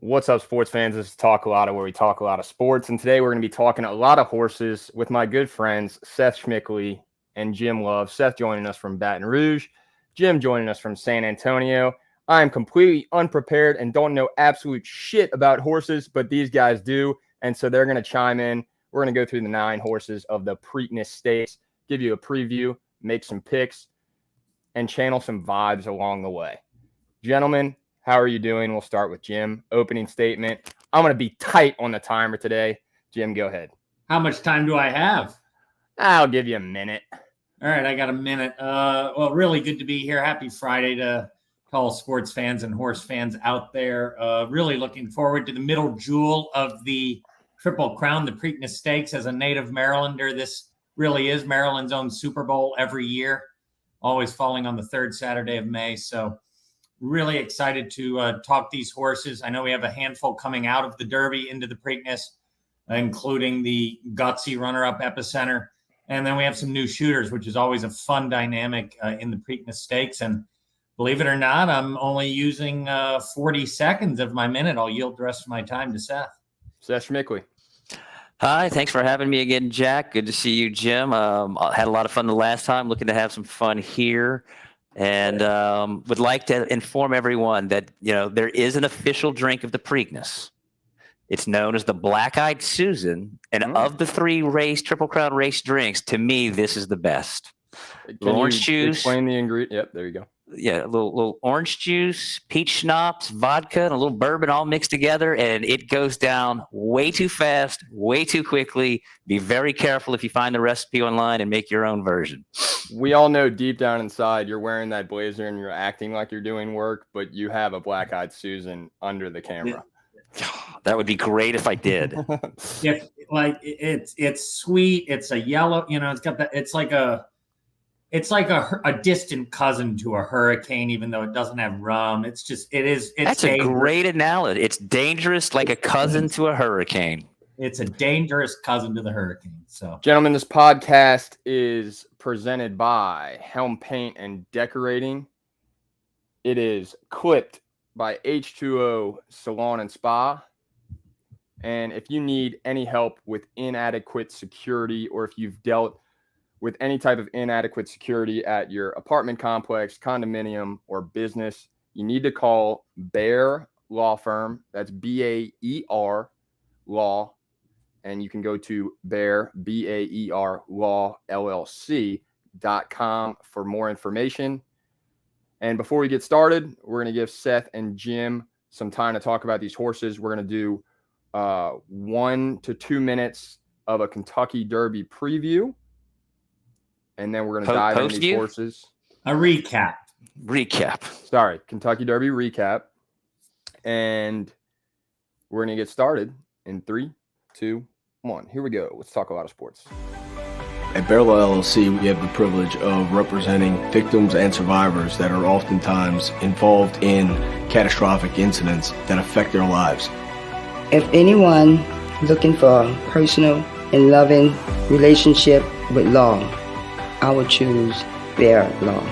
What's up, sports fans? This is Culotta, where we talk a lot of sports. And today we're going to be talking a lot of horses with my good friends, Seth Schmickley and Jim Love. Seth joining us from Baton Rouge, Jim joining us from San Antonio. I am completely unprepared and don't know absolute shit about horses, but these guys do. And so they're going to chime in. We're going to go through the 9 horses of the Preakness Stakes, give you a preview, make some picks, and channel some vibes along the way. Gentlemen, how are you doing? We'll start with Jim. Opening statement. I'm going to be tight on the timer today. Jim, go ahead. How much time do I have? I'll give you a minute. All right, I got a minute. Well, really good to be here. Happy Friday to all sports fans and horse fans out there. Really looking forward to the middle jewel of the Triple Crown, the Preakness Stakes. As a native Marylander, this really is Maryland's own Super Bowl every year, always falling on the third Saturday of May. So really excited to talk these horses. I know we have a handful coming out of the Derby into the Preakness, including the gutsy runner-up Epicenter. And then we have some new shooters, which is always a fun dynamic in the Preakness Stakes. And believe it or not, I'm only using 40 seconds of my minute. I'll yield the rest of my time to Seth. Seth Schmickley. Hi, thanks for having me again, Jack. Good to see you, Jim. I had a lot of fun the last time. Looking to have some fun here. And would like to inform everyone that, there is an official drink of the Preakness. It's known as the Black-Eyed Susan. And of the 3 Triple Crown race drinks, to me, this is the best. Orange juice. Explain the ingredient. Yep, there you go. Yeah, a little orange juice, peach schnapps, vodka, and a little bourbon all mixed together. And it goes down way too fast, way too quickly. Be very careful if you find the recipe online and make your own version. We all know deep down inside you're wearing that blazer and you're acting like you're doing work, but you have a Black-Eyed Susan under the camera. That would be great if I did. It's sweet. It's a yellow, it's got that. It's like a distant cousin to a hurricane, even though it doesn't have rum. That's a great analogy. It's dangerous, like a cousin to a hurricane. It's a dangerous cousin to the hurricane. So, gentlemen, this podcast is presented by Helm Paint and Decorating. It is clipped by H2O Salon and Spa. And if you need any help with inadequate security, or if you've dealt with any type of inadequate security at your apartment complex, condominium, or business, you need to call Bear Law Firm. That's BAER Law. And you can go to Bear, BAER Law, LLC.com for more information. And before we get started, we're going to give Seth and Jim some time to talk about these horses. We're going to do 1 to 2 minutes of a Kentucky Derby preview. And then we're going to dive into these horses. A recap. Sorry, Kentucky Derby recap. And we're going to get started in 3, 2, 1. Here we go. Let's talk a lot of sports. At Bear Law LLC, we have the privilege of representing victims and survivors that are oftentimes involved in catastrophic incidents that affect their lives. If anyone looking for a personal and loving relationship with law, I would choose Bear Law.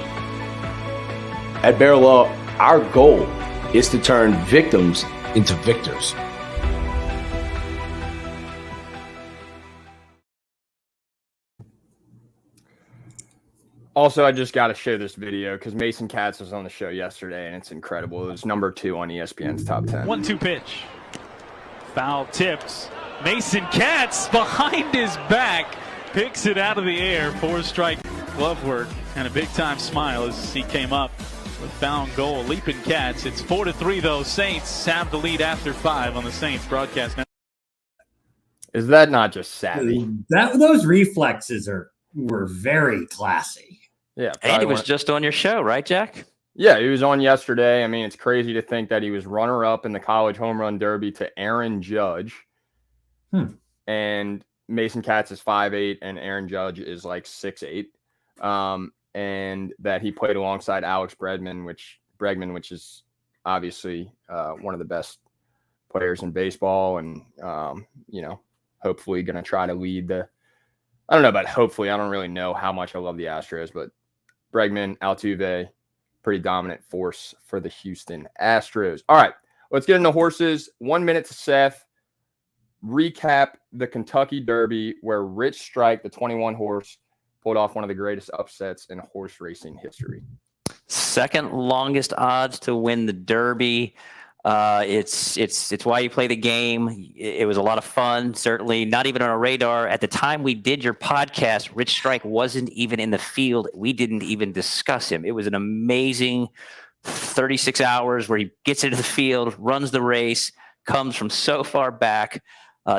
At Bear Law, our goal is to turn victims into victors. Also, I just got to show this video because Mason Katz was on the show yesterday, and it's incredible. It was number 2 on ESPN's top 10. 1-2 pitch. Foul tipped. Mason Katz behind his back picks it out of the air. 4-strike glove work and a big-time smile as he came up with found goal. Leaping Katz. It's 4-3, though. Saints have the lead after 5 on the Saints broadcast network. Is that not just savvy? Those reflexes were very classy. Yeah. And he was just on your show, right, Jack? Yeah, he was on yesterday. I mean, it's crazy to think that he was runner-up in the college home run derby to Aaron Judge. And Mason Katz is 5'8", and Aaron Judge is like 6'8". And that he played alongside Alex Bregman, which is obviously one of the best players in baseball, and hopefully going to try to lead the. I don't know about hopefully. I don't really know how much I love the Astros, but Bregman, Altuve, pretty dominant force for the Houston Astros. All right, let's get into horses. 1 minute to Seth. Recap the Kentucky Derby where Rich Strike, the 21 horse, pulled off one of the greatest upsets in horse racing history. Second longest odds to win the Derby. It's why you play the game. It was a lot of fun. Certainly not even on our radar at the time we did your podcast. Rich Strike wasn't even in the field. We didn't even discuss him. It was an amazing 36 hours where he gets into the field, runs the race, comes from so far back.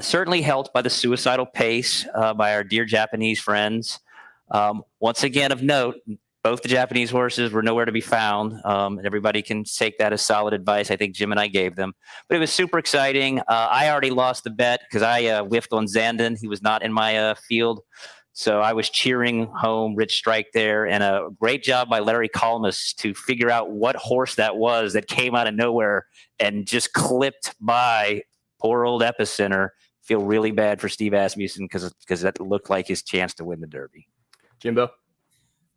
Certainly helped by the suicidal pace by our dear Japanese friends. Once again, of note, both the Japanese horses were nowhere to be found. And everybody can take that as solid advice. I think Jim and I gave them. But it was super exciting. I already lost the bet because I whiffed on Zandon. He was not in my field. So I was cheering home Rich Strike there. And a great job by Larry Kalmus to figure out what horse that was that came out of nowhere and just clipped by poor old Epicenter. Feel really bad for Steve Asmussen because that looked like his chance to win the Derby. Jimbo?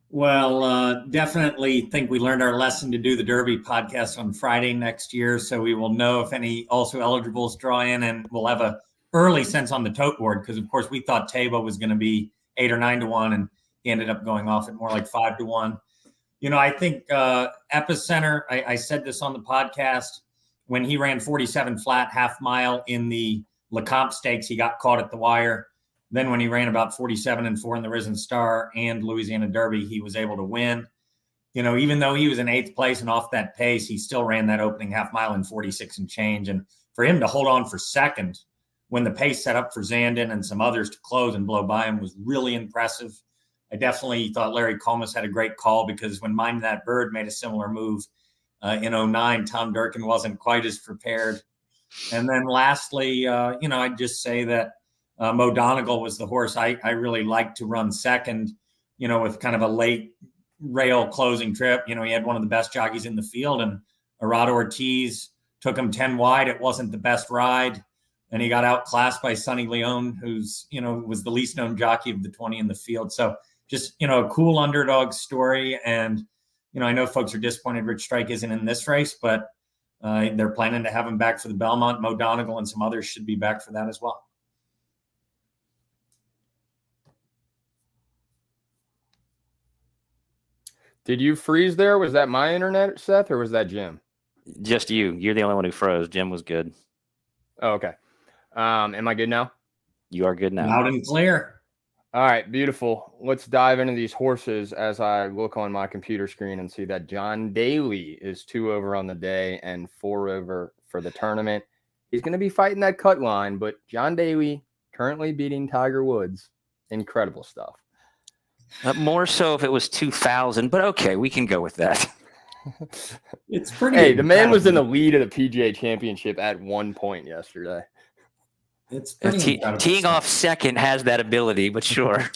Well, definitely think we learned our lesson to do the Derby podcast on Friday next year. So we will know if any also eligibles draw in, and we'll have a early sense on the tote board. Because of course we thought Tabo was going to be 8 or 9 to 1, and he ended up going off at more like 5 to 1. You know, I think Epicenter, I said this on the podcast, when he ran 47 flat half mile in the Lecomte Stakes, he got caught at the wire. Then when he ran about 47 and 4 in the Risen Star and Louisiana Derby, he was able to win. You know, even though he was in 8th place and off that pace, he still ran that opening half mile in 46 and change. And for him to hold on for second when the pace set up for Zandon and some others to close and blow by him was really impressive. I definitely thought Larry Kalmus had a great call, because when Mind That Bird made a similar move in 2009, Tom Durkin wasn't quite as prepared. And then lastly, you know, I'd just say that Mo Donegal was the horse I really liked to run second, you know, with kind of a late rail closing trip. You know, he had one of the best jockeys in the field, and Arado Ortiz took him 10 wide. It wasn't the best ride, and he got outclassed by Sonny Leone, who's, you know, was the least known jockey of the 20 in the field. So just, you know, a cool underdog story. And, you know, I know folks are disappointed Rich Strike isn't in this race, but they're planning to have him back for the Belmont. Mo Donegal and some others should be back for that as well. Did you freeze there? Was that my internet, Seth, or was that Jim? Just you. You're the only one who froze. Jim was good. Oh, okay. Am I good now? You are good now. Loud and clear. All right, beautiful. Let's dive into these horses as I look on my computer screen and see that John Daly is 2 over on the day and 4 over for the tournament. He's going to be fighting that cut line, but John Daly currently beating Tiger Woods. Incredible stuff. More so if it was 2000, but okay, we can go with that. It's pretty. Hey, the man was in the lead of the PGA Championship at one point yesterday. It's pretty teeing off second has that ability, but sure.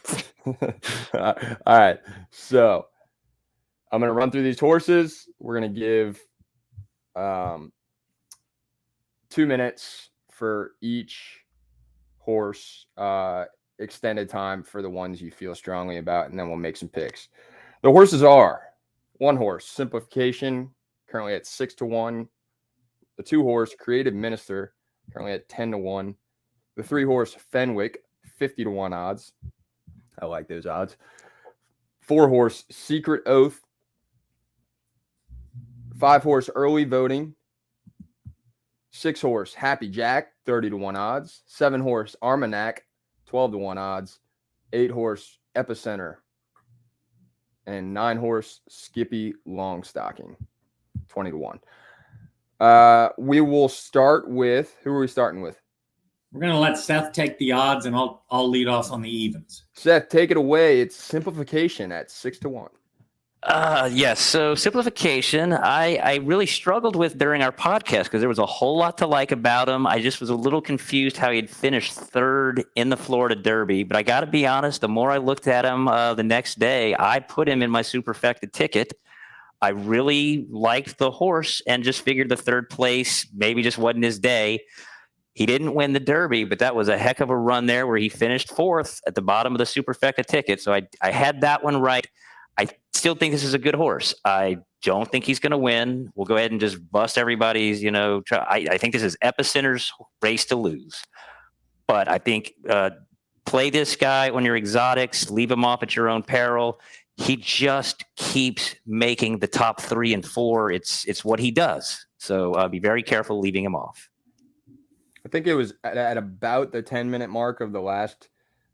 All right, so I'm going to run through these horses. We're going to give 2 minutes for each horse, extended time for the ones you feel strongly about, and then we'll make some picks. The horses are: 1 horse, Simplification, currently at 6 to 1. The 2 horse, Creative Minister, currently at 10 to 1. The 3 horse, Fenwick, 50 to 1 odds. I like those odds. 4 horse, Secret Oath. 5 horse, Early Voting. 6 horse, Happy Jack, 30 to 1 odds. 7 horse, Armagnac, 12 to 1 odds. 8 horse, Epicenter. And 9 horse, Skippy Longstocking, 20 to 1. We will start with, who are we starting with? We're going to let Seth take the odds, and I'll lead off on the evens. Seth, take it away. It's Simplification at 6 to 1. Yes. So Simplification, I really struggled with during our podcast because there was a whole lot to like about him. I just was a little confused how he'd finished 3rd in the Florida Derby. But I got to be honest, the more I looked at him the next day, I put him in my superfecta ticket. I really liked the horse and just figured the 3rd place maybe just wasn't his day. He didn't win the Derby, but that was a heck of a run there where he finished 4th at the bottom of the superfecta ticket. So I had that one right. I still think this is a good horse. I don't think he's going to win. We'll go ahead and just bust everybody's, I think this is Epicenter's race to lose. But I think play this guy on your exotics, leave him off at your own peril. He just keeps making the top 3 and 4. It's what he does. So be very careful leaving him off. I think it was at about the 10-minute mark of the last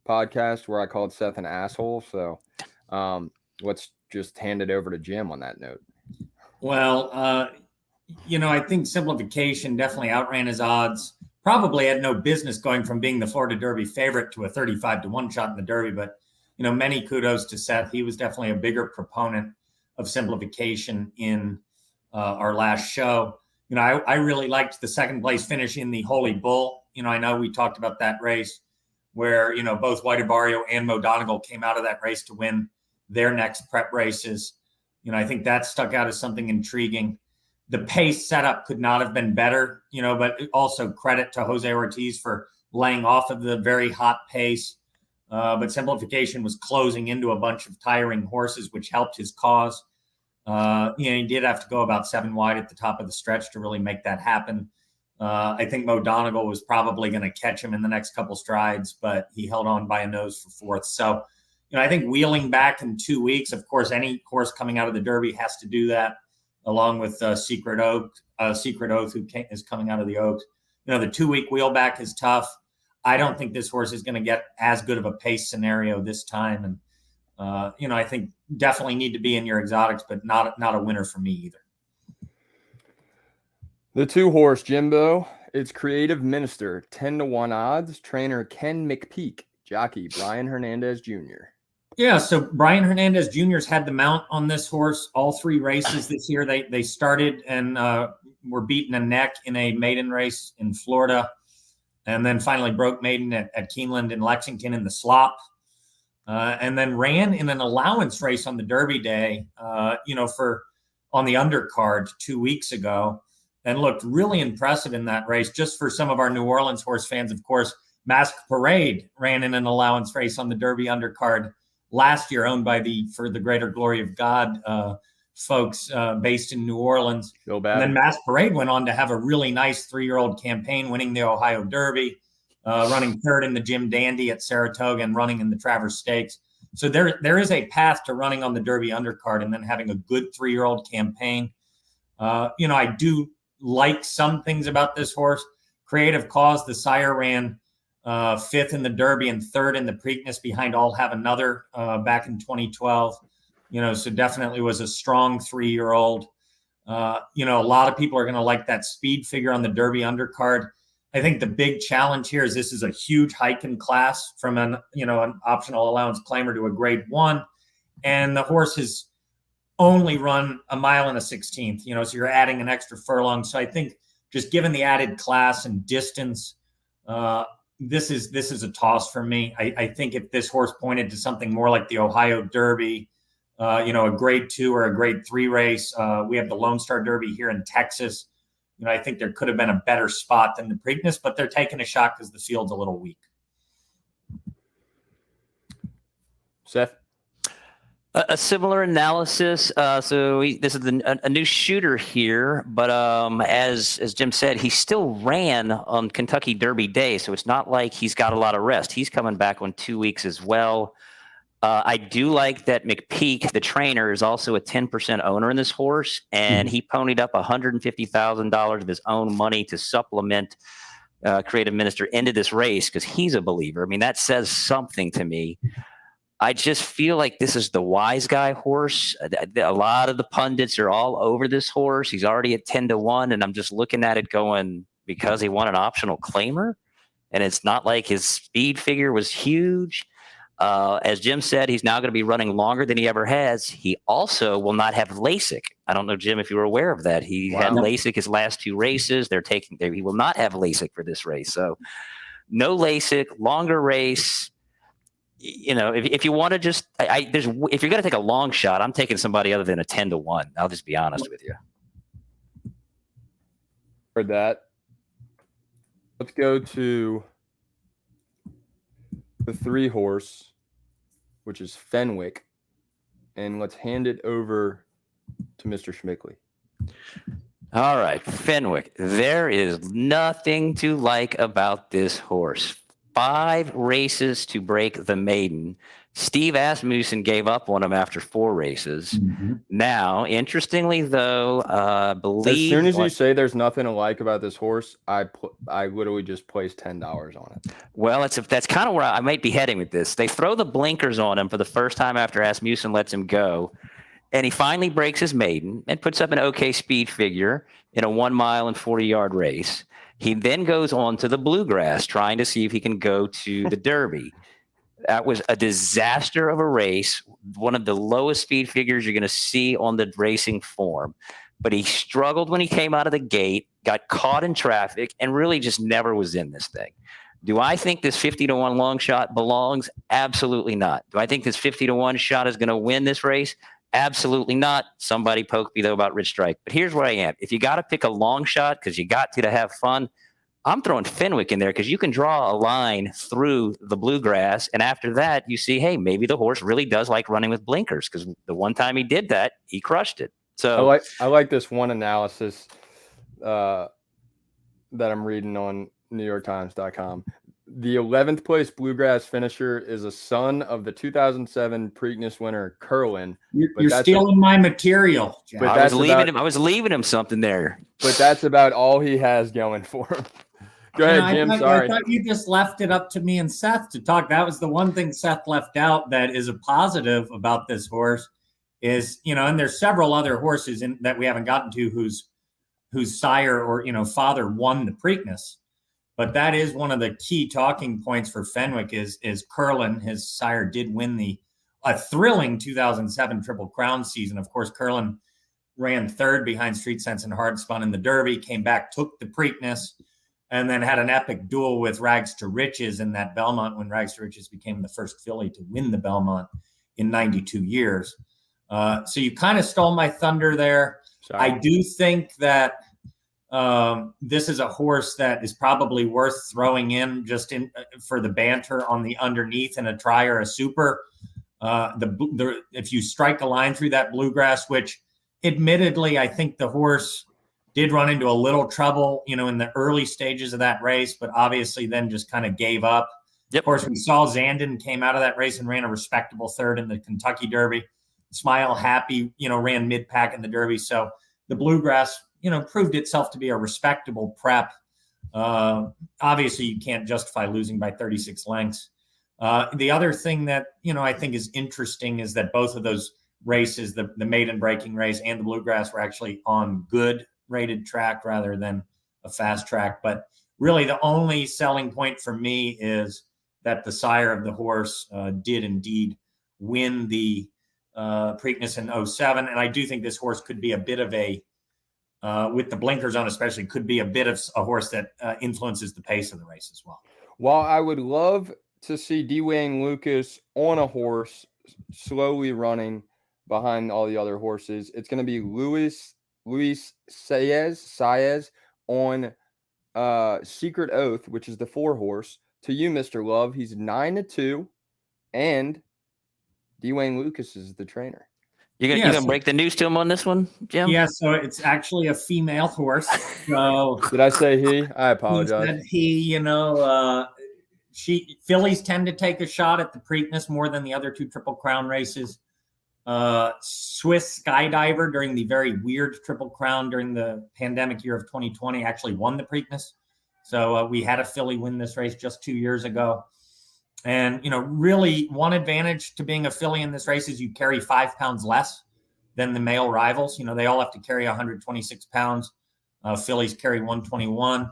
podcast where I called Seth an asshole. So let's just hand it over to Jim on that note. Well, I think Simplification definitely outran his odds. Probably had no business going from being the Florida Derby favorite to a 35-1 shot in the Derby. But, many kudos to Seth. He was definitely a bigger proponent of Simplification in our last show. I really liked the second place finish in the Holy Bull. I know we talked about that race where, both White Barrio and Mo Donegal came out of that race to win their next prep races. I think that stuck out as something intriguing. The pace setup could not have been better, but also credit to Jose Ortiz for laying off of the very hot pace. But Simplification was closing into a bunch of tiring horses, which helped his cause. He did have to go about 7 wide at the top of the stretch to really make that happen. I think Mo Donegal was probably going to catch him in the next couple strides, but he held on by a nose for 4th. So, I think wheeling back in 2 weeks, of course, any horse coming out of the Derby has to do that, along with Secret Oath, who is coming out of the Oaks. The 2-week wheel back is tough. I don't think this horse is going to get as good of a pace scenario this time. And, I think definitely need to be in your exotics, but not a winner for me either. The 2-horse Jimbo, it's Creative Minister, 10-1 odds, trainer Ken McPeak, jockey Brian Hernandez Jr. Yeah, so Brian Hernandez Jr.'s had the mount on this horse all 3 races this year. They started and were beaten a neck in a maiden race in Florida, and then finally broke maiden at Keeneland in Lexington in the slop, and then ran in an allowance race on the Derby day, on the undercard 2 weeks ago, and looked really impressive in that race. Just for some of our New Orleans horse fans, of course, Masked Parade ran in an allowance race on the Derby undercard last year, owned by For the Greater Glory of God folks based in New Orleans. And then Masked Parade went on to have a really nice 3-year-old campaign, winning the Ohio Derby, running 3rd in the Jim Dandy at Saratoga, and running in the Travers Stakes. So there is a path to running on the Derby undercard and then having a good 3-year-old campaign. I do like some things about this horse. Creative Cause, the sire, ran 5th in the Derby and 3rd in the Preakness behind All Have Another back in 2012. So definitely was a strong 3-year-old. A lot of people are going to like that speed figure on the Derby undercard. I think the big challenge here is this is a huge hike in class from an optional allowance claimer to a grade 1. And the horse has only run a mile and a 16th, so you're adding an extra furlong. So I think just given the added class and distance, this is a toss for me. I think if this horse pointed to something more like the Ohio Derby, a grade 2 or a grade 3 race, we have the Lone Star Derby here in Texas. I think there could have been a better spot than the Preakness, but they're taking a shot because the field's a little weak. Seth? A similar analysis. This is a new shooter here, but as Jim said, he still ran on Kentucky Derby Day, so it's not like he's got a lot of rest. He's coming back on 2 weeks as well. I do like that McPeak, the trainer, is also a 10% owner in this horse, and he ponied up $150,000 of his own money to supplement Creative Minister into this race because he's a believer. I mean, that says something to me. I just feel like this is the wise guy horse. A lot of the pundits are all over this horse. He's already at 10-1, and I'm just looking at it going, because he won an optional claimer, and it's not like his speed figure was huge. As Jim said, he's now going to be running longer than he ever has. He also will not have LASIK. I don't know, Jim, if you were aware of that. He had LASIK his last 2 races. He will not have LASIK for this race. So no LASIK, longer race. If you want to just, if you're going to take a long shot, I'm taking somebody other than a 10-1. I'll just be honest with you. Heard that. Let's go to the 3-horse, which is Fenwick, and let's hand it over to Mr. Schmickley. All right, Fenwick. There is nothing to like about this horse. 5 races to break the maiden. Steve Asmussen gave up on him after 4 races. Mm-hmm. Now, interestingly, though, As soon as you say there's nothing to like about this horse, I literally just placed $10 on it. Well, that's kind of where I might be heading with this. They throw the blinkers on him for the first time after Asmussen lets him go, and he finally breaks his maiden and puts up an okay speed figure in a 1 mile and 40-yard race. He then goes on to the Bluegrass, trying to see if he can go to the Derby. That was a disaster of a race, one of the lowest speed figures you're going to see on the racing form. But he struggled when he came out of the gate, got caught in traffic, and really just never was in this thing. Do I think this 50-1 long shot belongs? Absolutely not. Do I think this 50-1 shot is going to win this race? Absolutely not. Somebody poked me, though, about Rich Strike. But here's where I am. If you got to pick a long shot because you got to have fun, I'm throwing Fenwick in there because you can draw a line through the Bluegrass. And after that, you see, hey, maybe the horse really does like running with blinkers, because the one time he did that, he crushed it. So I like this one analysis that I'm reading on NewYorkTimes.com. The 11th place Bluegrass finisher is a son of the 2007 Preakness winner Curlin. You're stealing my material, Jack. But I was leaving him something there. But that's about all he has going for him. Go ahead, Jim. Sorry. I thought you just left it up to me and Seth to talk. That was the one thing Seth left out that is a positive about this horse is, and there's several other horses that we haven't gotten to whose sire or, father won the Preakness. But that is one of the key talking points for Fenwick is Curlin. His sire did win a thrilling 2007 Triple Crown season. Of course, Curlin ran 3rd behind Street Sense and Hard Spun in the Derby, came back, took the Preakness, and then had an epic duel with Rags to Riches in that Belmont when Rags to Riches became the first filly to win the Belmont in 92 years. So you kind of stole my thunder there. Sorry. I do think that this is a horse that is probably worth throwing in just for the banter on the underneath in a try or a super. If you strike a line through that Bluegrass, which admittedly, I think the horse did run into a little trouble, in the early stages of that race, but obviously then just kind of gave up. Yep. Of course, we saw Zandon came out of that race and ran a respectable 3rd in the Kentucky Derby. Smile Happy, ran mid-pack in the Derby. So the Bluegrass, proved itself to be a respectable prep. Obviously, you can't justify losing by 36 lengths. The other thing that, I think is interesting is that both of those races, the maiden breaking race and the Bluegrass, were actually on good rated track rather than a fast track. But really the only selling point for me is that the sire of the horse did indeed win the Preakness in 07. And I do think this horse could be a bit of with the blinkers on especially, could be a bit of a horse that influences the pace of the race as well. While I would love to see Dwayne Lucas on a horse slowly running behind all the other horses, it's going to be Luis Saez on Secret Oath, which is the 4 horse. To you, Mr. Love, he's 9-2, and Dwayne Lucas is the trainer. You gonna break the news to him on this one, Jim? Yeah, so it's actually a female horse. So did I say he? I apologize. Fillies tend to take a shot at the Preakness more than the other 2 Triple Crown races. Swiss Skydiver during the very weird Triple Crown during the pandemic year of 2020 actually won the Preakness. So we had a filly win this race just 2 years ago. And, really one advantage to being a filly in this race is you carry 5 pounds less than the male rivals. They all have to carry 126 pounds. Fillies carry 121.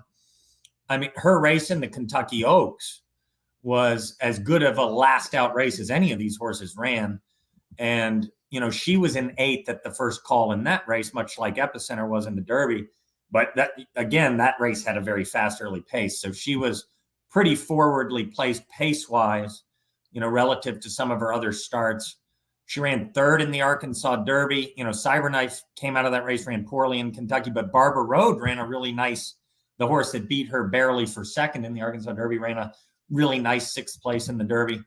I mean, her race in the Kentucky Oaks was as good of a last out race as any of these horses ran. And, she was in 8th at the first call in that race, much like Epicenter was in the Derby. But that race had a very fast early pace. So she was pretty forwardly placed pace-wise, relative to some of her other starts. She ran 3rd in the Arkansas Derby. Cyberknife came out of that race, ran poorly in Kentucky, but Barbara Road ran a really nice, the horse that beat her barely for 2nd in the Arkansas Derby, ran a really nice 6th place in the Derby.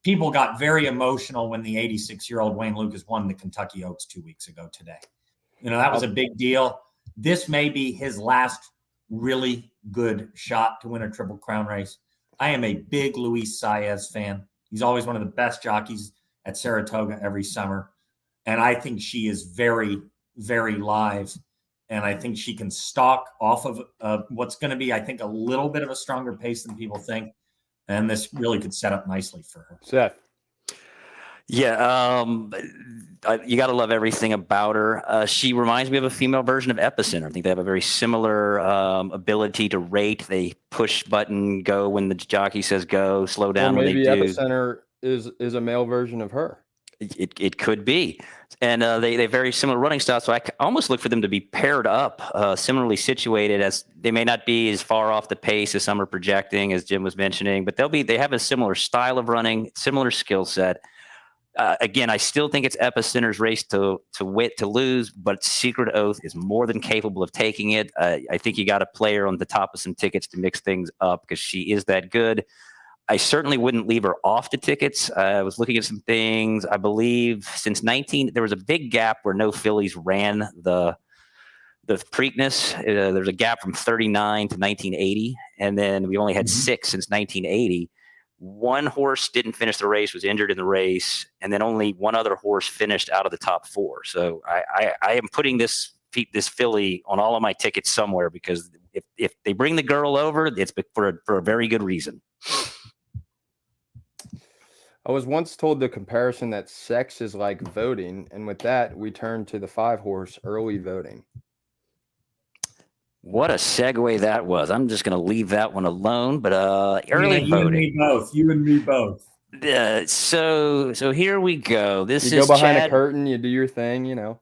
people got very emotional when the 86-year-old Wayne Lucas won the Kentucky Oaks 2 weeks ago today. That was a big deal. This may be his last really good shot to win a Triple Crown race. I am a big Luis Saez fan. He's always one of the best jockeys at Saratoga every summer. And I think she is very, very live. And I think she can stalk off of what's going to be, I think, a little bit of a stronger pace than people think. And this really could set up nicely for her. Seth. Yeah, you got to love everything about her. She reminds me of a female version of Epicenter. I think they have a very similar ability to rate. They push button, go when the jockey says go, slow down when they do. Maybe Epicenter is a male version of her. It could be. And they have very similar running styles. So I almost look for them to be paired up, similarly situated, as they may not be as far off the pace as some are projecting, as Jim was mentioning, but they have a similar style of running, similar skill set. Again, I still think it's Epicenter's race to lose, but Secret Oath is more than capable of taking it. I think you got to play her on the top of some tickets to mix things up because she is that good. I certainly wouldn't leave her off the tickets. I was looking at some things. I believe since there was a big gap where no fillies ran the Preakness. There's a gap from 39 to 1980, and then we only had 6 since 1980. One horse didn't finish the race, was injured in the race, and then only one other horse finished out of the top 4. So I am putting this filly on all of my tickets somewhere because if they bring the girl over, it's for a very good reason. I was once told the comparison that sex is like voting, and with that, we turn to the 5-horse early voting. What a segue that was. I'm just going to leave that one alone, but early voting. You and me both. So here we go. This you is go behind Chad. a curtain, you do your thing,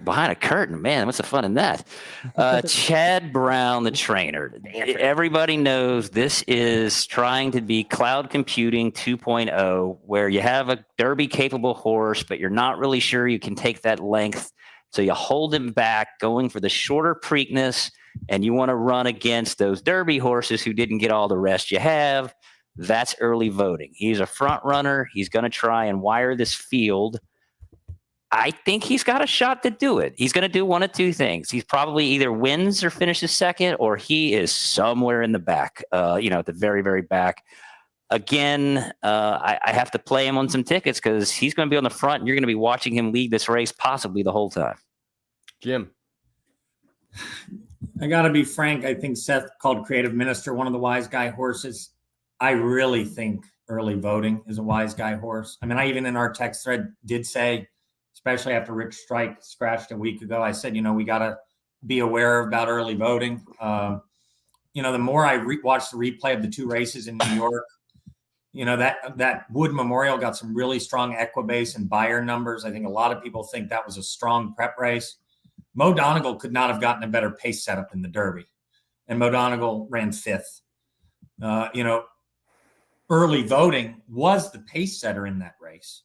Behind a curtain, man, what's the fun in that? Chad Brown, the trainer. Everybody knows this is trying to be cloud computing 2.0, where you have a Derby-capable horse, but you're not really sure you can take that length. So you hold him back, going for the shorter Preakness, and you want to run against those Derby horses who didn't get all the rest you have. That's early voting. He's a front runner. He's going to try and wire this field. I think he's got a shot to do it. He's going to do one of two things. He's probably either wins or finishes second, or he is somewhere in the back, at the very, very back. Again, I have to play him on some tickets because he's going to be on the front, and you're going to be watching him lead this race possibly the whole time. Jim. I got to be frank. I think Seth called Creative Minister one of the wise guy horses. I really think early voting is a wise guy horse. I mean, I even in our text thread did say, especially after Rich Strike scratched a week ago, I said, we got to be aware about early voting. The more I watched the replay of the 2 races in New York, that Wood Memorial got some really strong Equibase and Beyer numbers. I think a lot of people think that was a strong prep race. Mo Donegal could not have gotten a better pace setup in the Derby, and Mo Donegal ran 5th. Early voting was the pace setter in that race,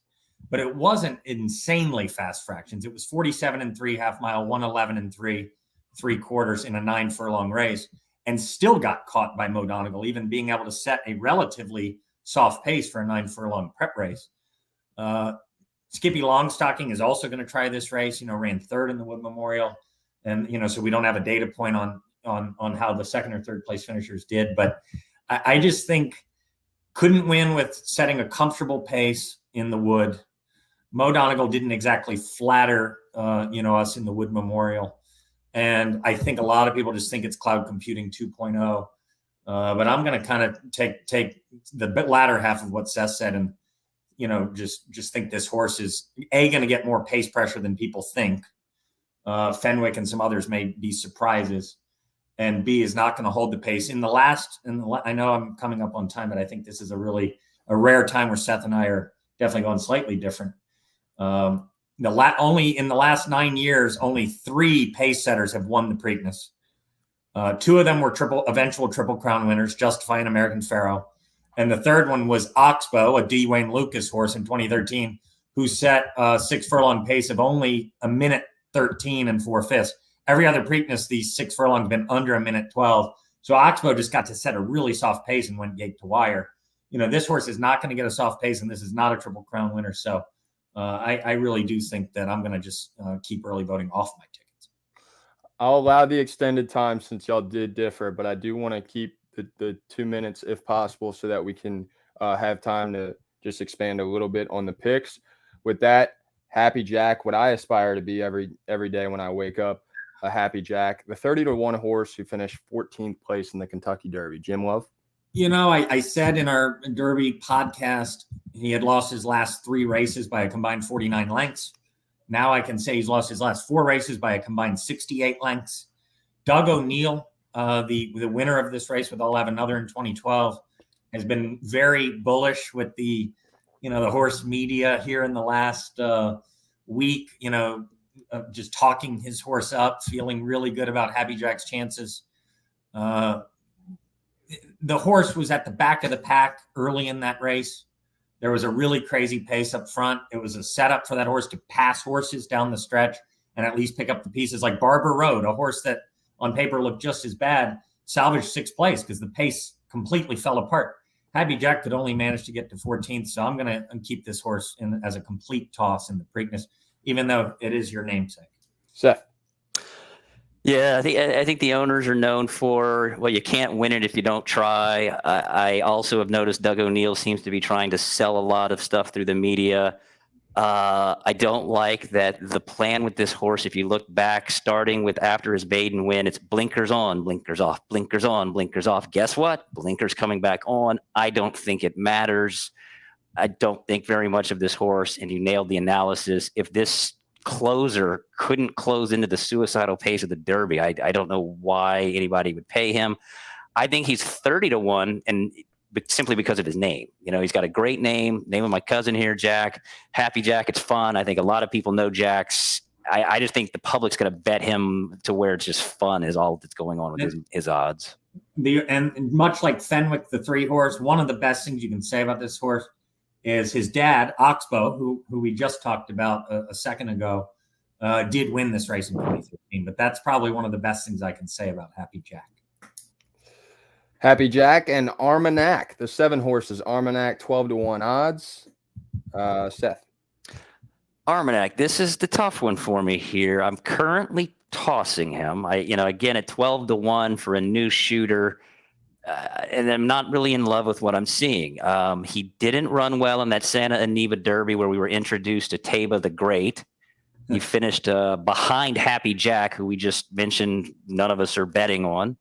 but it wasn't insanely fast fractions. It was 47 and 3 half mile, 111 and 3/4 in a 9 furlong race, and still got caught by Mo Donegal, even being able to set a relatively soft pace for a 9 furlong prep race. Skippy Longstocking is also going to try this race, ran 3rd in the Wood Memorial. And, so we don't have a data point on how the 2nd or 3rd place finishers did, but I just think couldn't win with setting a comfortable pace in the Wood. Mo Donegal didn't exactly flatter, us in the Wood Memorial. And I think a lot of people just think it's cloud computing 2.0. But I'm going to kind of take the latter half of what Seth said and, just think this horse is going to get more pace pressure than people think. Fenwick and some others may be surprises, and B is not going to hold the pace I know I'm coming up on time, but I think this is a rare time where Seth and I are definitely going slightly different. Only in the last 9 years, only 3 pace setters have won the Preakness. 2 of them were eventual Triple Crown winners, Justify and American Pharaoh. And the 3rd one was Oxbow, a D. Wayne Lucas horse in 2013, who set a 6 furlong pace of only 1:13 and 4/5. Every other Preakness, these 6 furlongs have been under 1:12. So Oxbow just got to set a really soft pace and went gate to wire. this horse is not going to get a soft pace, and this is not a Triple Crown winner. So I really do think that I'm going to just keep early voting off my tickets. I'll allow the extended time since y'all did differ, but I do want to keep the 2 minutes if possible so that we can have time to just expand a little bit on the picks. With that, Happy Jack, what I aspire to be every day when I wake up, a Happy Jack, the 30-1 horse who finished 14th place in the Kentucky Derby. Jim Love? I said in our Derby podcast, he had lost his last 3 races by a combined 49 lengths. Now I can say he's lost his last 4 races by a combined 68 lengths. Doug O'Neill, the winner of this race with I'll Have Another in 2012, has been very bullish with the horse media here in the last week, just talking his horse up, feeling really good about Happy Jack's chances. The horse was at the back of the pack early in that race. There was a really crazy pace up front. It was a setup for that horse to pass horses down the stretch and at least pick up the pieces, like Barber Road, a horse that on paper looked just as bad, salvaged 6th place because the pace completely fell apart. Happy Jack could only manage to get to 14th, so I'm going to keep this horse as a complete toss in the Preakness, even though it is your namesake. Seth? Yeah, I think the owners are known for, well, you can't win it if you don't try. I also have noticed Doug O'Neill seems to be trying to sell a lot of stuff through the media. I don't like that the plan with this horse, if you look back, starting with after his maiden win, it's blinkers on, blinkers off, blinkers on, blinkers off. Guess what? Blinkers coming back on. I don't think it matters. I don't think very much of this horse, and you nailed the analysis. If this closer couldn't close into the suicidal pace of the Derby, I don't know why anybody would pay him. I think he's 30-1, and simply because of his name. He's got a great name of my cousin here, Jack. Happy Jack. It's fun. I think a lot of people know Jack's. I just think the public's going to bet him to where it's just fun is all that's going on with his odds. And much like Fenwick, the 3-horse, one of the best things you can say about this horse is his dad, Oxbow, who we just talked about a second ago, did win this race in 2015. But that's probably one of the best things I can say about Happy Jack. Happy Jack and Armagnac, the 7 horses. Armagnac, 12-1 odds. Seth? Armagnac, this is the tough one for me here. I'm currently tossing him. Again, at 12-1 for a new shooter. And I'm not really in love with what I'm seeing. He didn't run well in that Santa Anita Derby where we were introduced to Taba the Great. He finished behind Happy Jack, who we just mentioned none of us are betting on.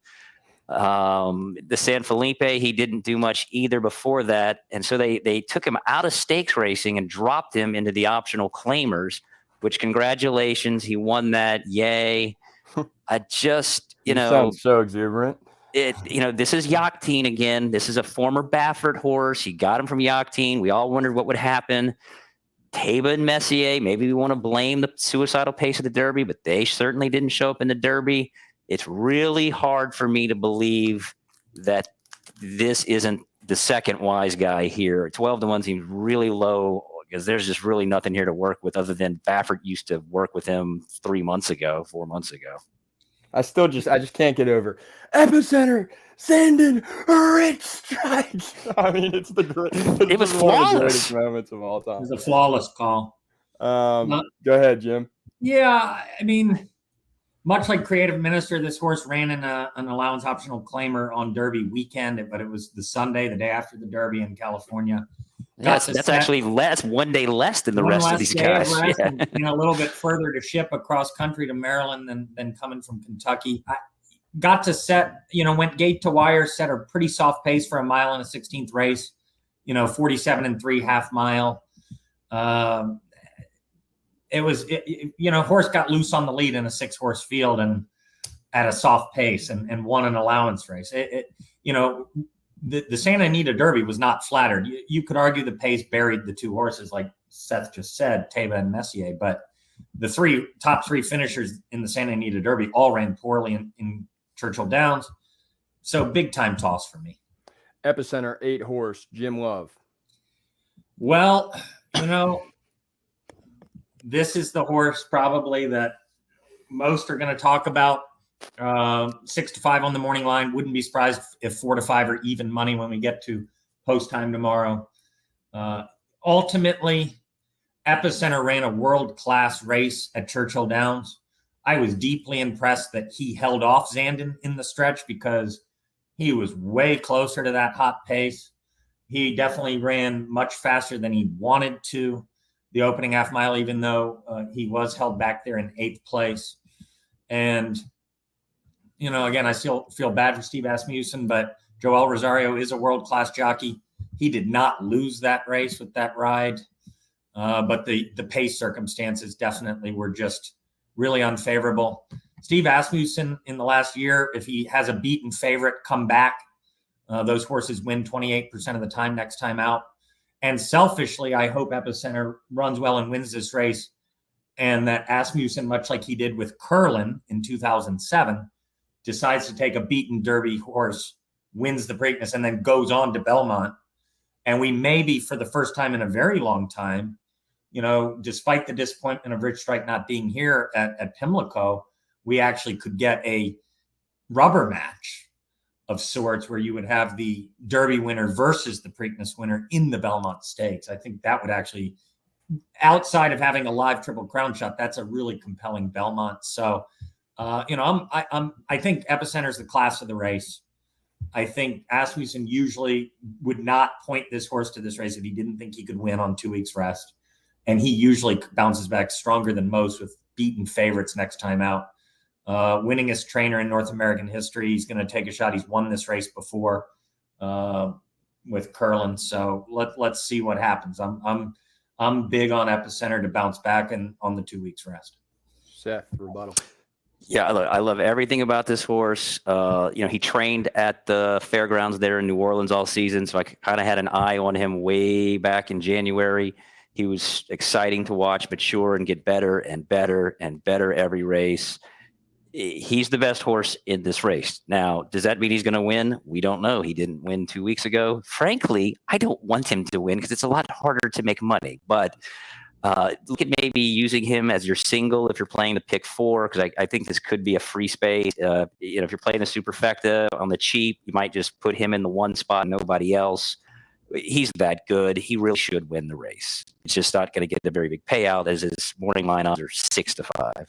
The San Felipe, he didn't do much either before that. And so they took him out of stakes racing and dropped him into the optional claimers, which congratulations. He won that. Yay. I just, You sound so exuberant. This is Yachtine again. This is a former Baffert horse. He got him from Yachtine. We all wondered what would happen. Taba and Messier, maybe we want to blame the suicidal pace of the Derby, but they certainly didn't show up in the Derby. It's really hard for me to believe that this isn't the second wise guy here. 12-1 seems really low because there's just really nothing here to work with other than Baffert used to work with him 4 months ago. I just can't get over Epicenter, Sandon, Rich Strike. I mean, it's it was one of the flawless. greatest moments of all time. It was a flawless call. Go ahead, Jim. Yeah, I mean, much like Creative Minister, this horse ran in an allowance optional claimer on Derby weekend, but it was the Sunday, the day after the Derby in California. That's actually less, 1 day less than the rest of these guys. Yeah. And a little bit further to ship across country to Maryland than coming from Kentucky. I got to set, went gate to wire, set a pretty soft pace for a mile in a 16th race, 47 3/2 mile. Horse got loose on the lead in a 6-horse field and at a soft pace and won an allowance race. The Santa Anita Derby was not flattered. You could argue the pace buried the 2 horses, like Seth just said, Taba and Messier, but the top three finishers in the Santa Anita Derby all ran poorly in Churchill Downs. So big time toss for me. Epicenter, 8-horse, Jim Love. Well, this is the horse probably that most are going to talk about. 6-5 on the morning line. Wouldn't be surprised if 4-5 or even money when we get to post time tomorrow. Ultimately, Epicenter ran a world-class race at Churchill Downs. I was deeply impressed that he held off Zandon in the stretch because he was way closer to that hot pace. He definitely ran much faster than he wanted to the opening half mile, even though he was held back there in 8th place. And, again, I still feel bad for Steve Asmussen, but Joel Rosario is a world-class jockey. He did not lose that race with that ride, but the pace circumstances definitely were just really unfavorable. Steve Asmussen in the last year, if he has a beaten favorite come back, those horses win 28% of the time next time out. And selfishly, I hope Epicenter runs well and wins this race, and that Asmussen, much like he did with Curlin in 2007, decides to take a beaten Derby horse, wins the Preakness, and then goes on to Belmont. And we maybe, for the first time in a very long time, despite the disappointment of Rich Strike not being here at Pimlico, we actually could get a rubber match of sorts where you would have the Derby winner versus the Preakness winner in the Belmont Stakes. I think that would actually, outside of having a live Triple Crown shot, that's a really compelling Belmont. So, I think Epicenter's the class of the race. I think Asmussen usually would not point this horse to this race if he didn't think he could win on 2 weeks rest. And he usually bounces back stronger than most with beaten favorites next time out. Winningest trainer in North American history. He's going to take a shot. He's won this race before with Curlin. So let's see what happens. I'm big on Epicenter to bounce back and on the 2 weeks rest. Seth, rebuttal. Yeah, I love everything about this horse. He trained at the fairgrounds there in New Orleans all season, so I kind of had an eye on him way back in January. He was exciting to watch mature and get better and better and better every race. He's the best horse in this race. Now, does that mean he's going to win? We don't know. He didn't win 2 weeks ago. Frankly, I don't want him to win because it's a lot harder to make money. But look at maybe using him as your single if you're playing the pick 4, because I think this could be a free space. If you're playing the superfecta on the cheap, you might just put him in the one spot and nobody else. He's that good. He really should win the race. It's just not going to get a very big payout as his morning line odds are 6-5.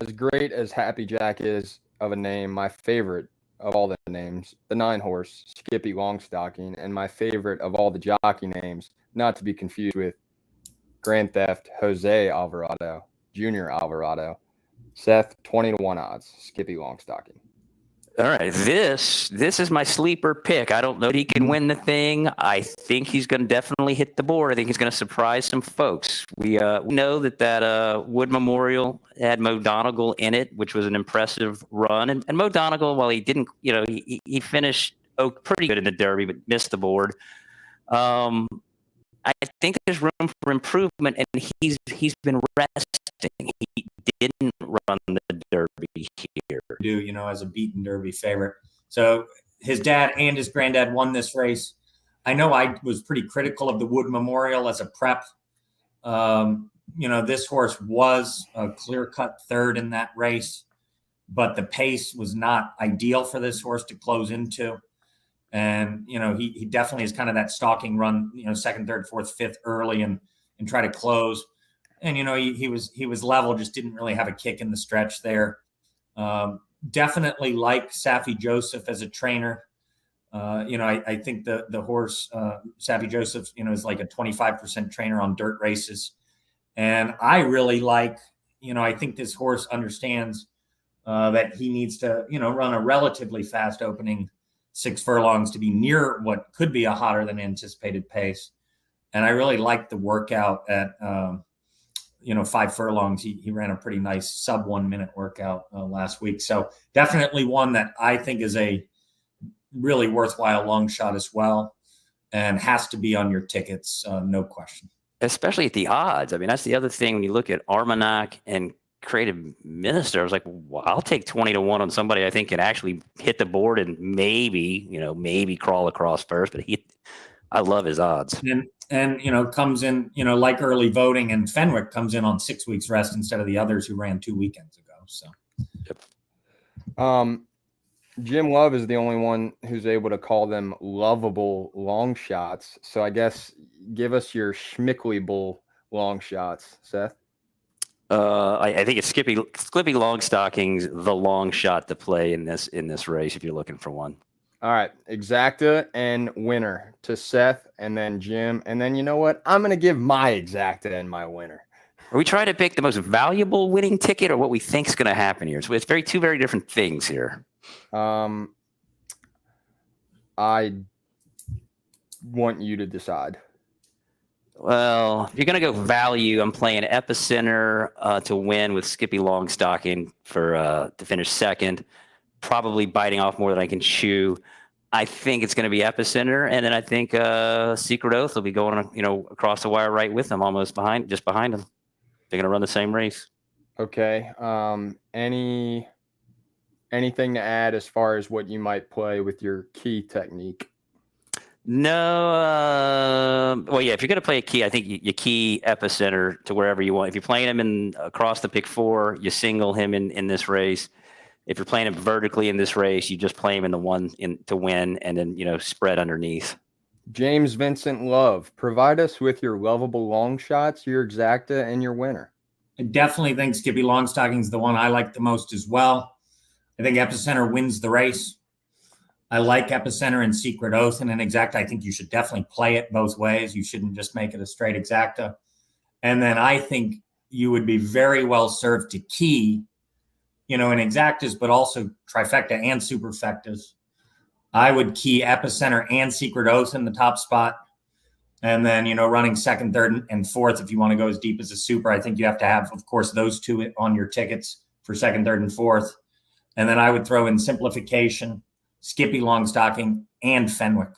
As great as Happy Jack is of a name, my favorite of all the names, the 9 horse, Skippy Longstocking, and my favorite of all the jockey names, not to be confused with Grand Theft Jose Alvarado, Junior Alvarado. Seth, 20-1 odds, Skippy Longstocking. All right, this is my sleeper pick. I don't know if he can win the thing. I think he's going to definitely hit the board. I think he's going to surprise some folks. We know that Wood Memorial had Mo Donegal in it, which was an impressive run. And Mo Donegal, while he didn't, he finished pretty good in the Derby, but missed the board. I think there's room for improvement, and he's been resting. He didn't run the Derby here. As a beaten Derby favorite. So his dad and his granddad won this race. I know I was pretty critical of the Wood Memorial as a prep. This horse was a clear-cut third in that race, but the pace was not ideal for this horse to close into. And, he definitely is kind of that stalking run, second, third, fourth, fifth early and try to close. And, he was level, just didn't really have a kick in the stretch there. Definitely like Saffie Joseph as a trainer. I think the horse, Saffie Joseph, is like a 25% trainer on dirt races. And I really like, I think this horse understands that he needs to, run a relatively fast opening 6 furlongs to be near what could be a hotter than anticipated pace. And I really liked the workout at, 5 furlongs. He ran a pretty nice sub 1 minute workout last week. So definitely one that I think is a really worthwhile long shot as well, and has to be on your tickets. No question. Especially at the odds. I mean, that's the other thing when you look at Armagnac and Creative Minister. I was like, well, I'll take 20-1 on somebody I think can actually hit the board and maybe crawl across first. But I love his odds. And comes in, like early voting, and Fenwick comes in on 6 weeks rest instead of the others who ran 2 weekends ago. So, yep. Jim Love is the only one who's able to call them lovable long shots. So I guess give us your schmickly-bull long shots, Seth. I think it's Skippy Longstocking's the long shot to play in this race if you're looking for one. All right, exacta and winner to Seth, and then Jim, and then you know what? I'm gonna give my exacta and my winner. Are we trying to pick the most valuable winning ticket, or what we think is going to happen here? So it's two very different things here. I want you to decide. Well, if you're going to go value, I'm playing Epicenter to win with Skippy Longstocking to finish second. Probably biting off more than I can chew. I think it's going to be Epicenter, and then I think Secret Oath will be going, across the wire right with them, just behind them. They're going to run the same race. Okay. Anything to add as far as what you might play with your key technique? No. Well, yeah, if you're going to play a key, I think you key Epicenter to wherever you want. If you're playing him across the pick 4, you single him in this race. If you're playing him vertically in this race, you just play him in the one to win, and then spread underneath. James Vincent Love, provide us with your lovable long shots, your exacta, and your winner. I definitely think Skippy Longstocking's the one I like the most as well. I think Epicenter wins the race. I like Epicenter and Secret Oath and an exacta. I think you should definitely play it both ways. You shouldn't just make it a straight exacta. And then I think you would be very well served to key, in exactas, but also trifecta and superfectas. I would key Epicenter and Secret Oath in the top spot. And then, running second, third, and fourth, if you want to go as deep as a super, I think you have to have, of course, those two on your tickets for second, third, and fourth. And then I would throw in simplification, Skippy Longstocking, and Fenwick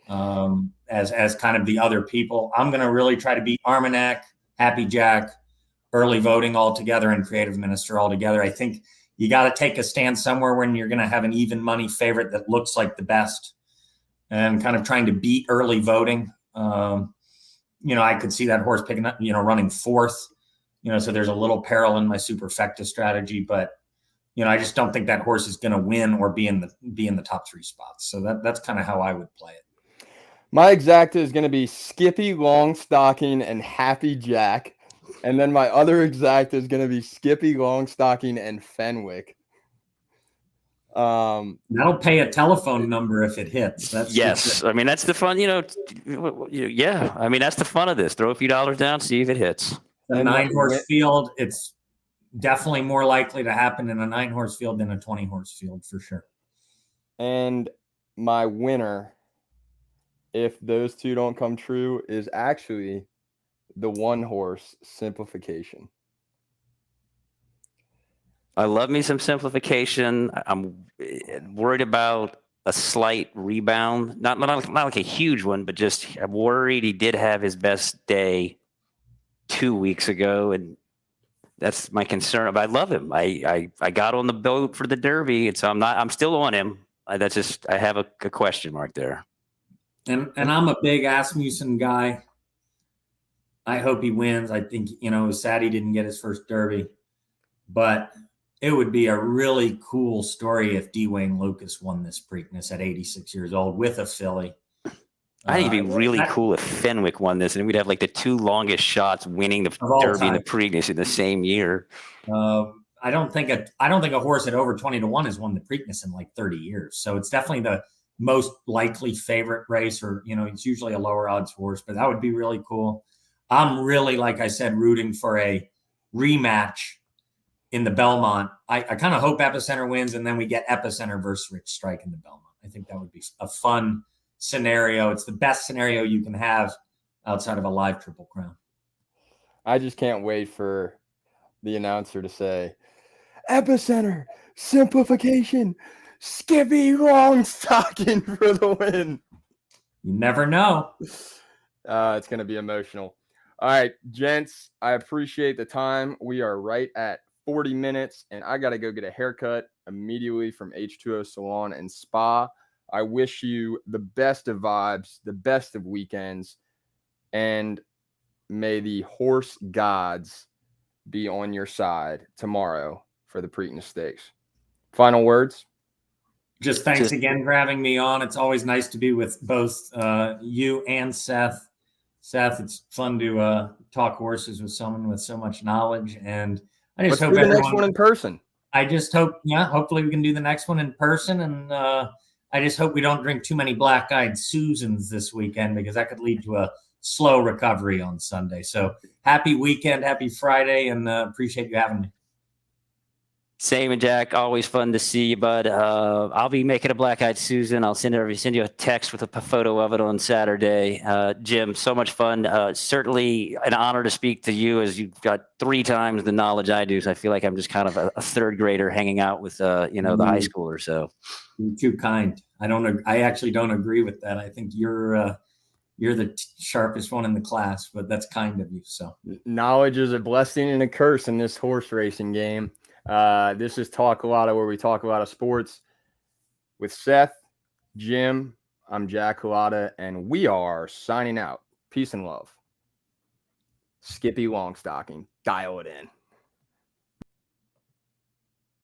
as kind of the other people. I'm going to really try to beat Armagnac, Happy Jack, early voting altogether, and Creative Minister altogether. I think you got to take a stand somewhere when you're going to have an even money favorite that looks like the best, and kind of trying to beat early voting. I could see that horse picking up, running fourth, so there's a little peril in my superfecta strategy, but I just don't think that horse is going to win or be in the top 3 spots. So that's kind of how I would play it. My exacta is going to be Skippy Longstocking and Happy Jack. And then my other exacta is going to be Skippy Longstocking and Fenwick. That'll pay a telephone number if it hits. Yes. I mean, that's the fun, yeah. I mean, that's the fun of this. Throw a few dollars down, see if it hits. A 9-horse field, it's definitely more likely to happen in a 9-horse field than a 20-horse field for sure. And my winner, if those two don't come true, is actually the 1-horse simplification. I love me some simplification. I'm worried about a slight rebound, not like a huge one, but just I'm worried he did have his best day 2 weeks ago, and that's my concern. But I love him. I got on the boat for the Derby, and so I'm still on him. I have a question mark there. And I'm a big Asmussen guy. I hope he wins. I think, it was sad he didn't get his first Derby, but it would be a really cool story if Dwayne Lucas won this Preakness at 86 years old with a filly. I think it'd be really cool if Fenwick won this, and we'd have like the 2 longest shots winning the Derby and the Preakness in the same year. I don't think a horse at over 20-1 has won the Preakness in like 30 years. So it's definitely the most likely favorite race, or it's usually a lower odds horse, but that would be really cool. I'm really, like I said, rooting for a rematch in the Belmont. I kind of hope Epicenter wins, and then we get Epicenter versus Rich Strike in the Belmont. I think that would be a fun scenario. It's the best scenario you can have outside of a live Triple Crown. I just can't wait for the announcer to say, Epicenter, simplification, Skippy Longstocking for the win. You never know. It's going to be emotional. All right, gents, I appreciate the time. We are right at 40 minutes, and I got to go get a haircut immediately from H2O Salon and Spa. I wish you the best of vibes, the best of weekends, and may the horse gods be on your side tomorrow for the Preakness Stakes. Final words? Just thanks again for having me on. It's always nice to be with both you and Seth. Seth, it's fun to talk horses with someone with so much knowledge. And I just hope the next one in person. I just hope, hopefully we can do the next one in person. And I just hope we don't drink too many black-eyed Susans this weekend, because that could lead to a slow recovery on Sunday. So happy weekend, happy Friday, and appreciate you having me. Same, and Jack, always fun to see you, bud. I'll be making a black-eyed Susan. I'll send you a text with a photo of it on Saturday. Jim, so much fun. Certainly an honor to speak to you, as you've got 3 times the knowledge I do. So I feel like I'm just kind of a third grader hanging out with, the high schooler. So you're too kind. I actually don't agree with that. I think you're the sharpest one in the class, but that's kind of you. So knowledge is a blessing and a curse in this horse racing game. This is Talk Culotta, where we talk a lot of sports with Seth, Jim. I'm Jack Culotta, and we are signing out. Peace and love. Skippy Longstocking. Dial it in.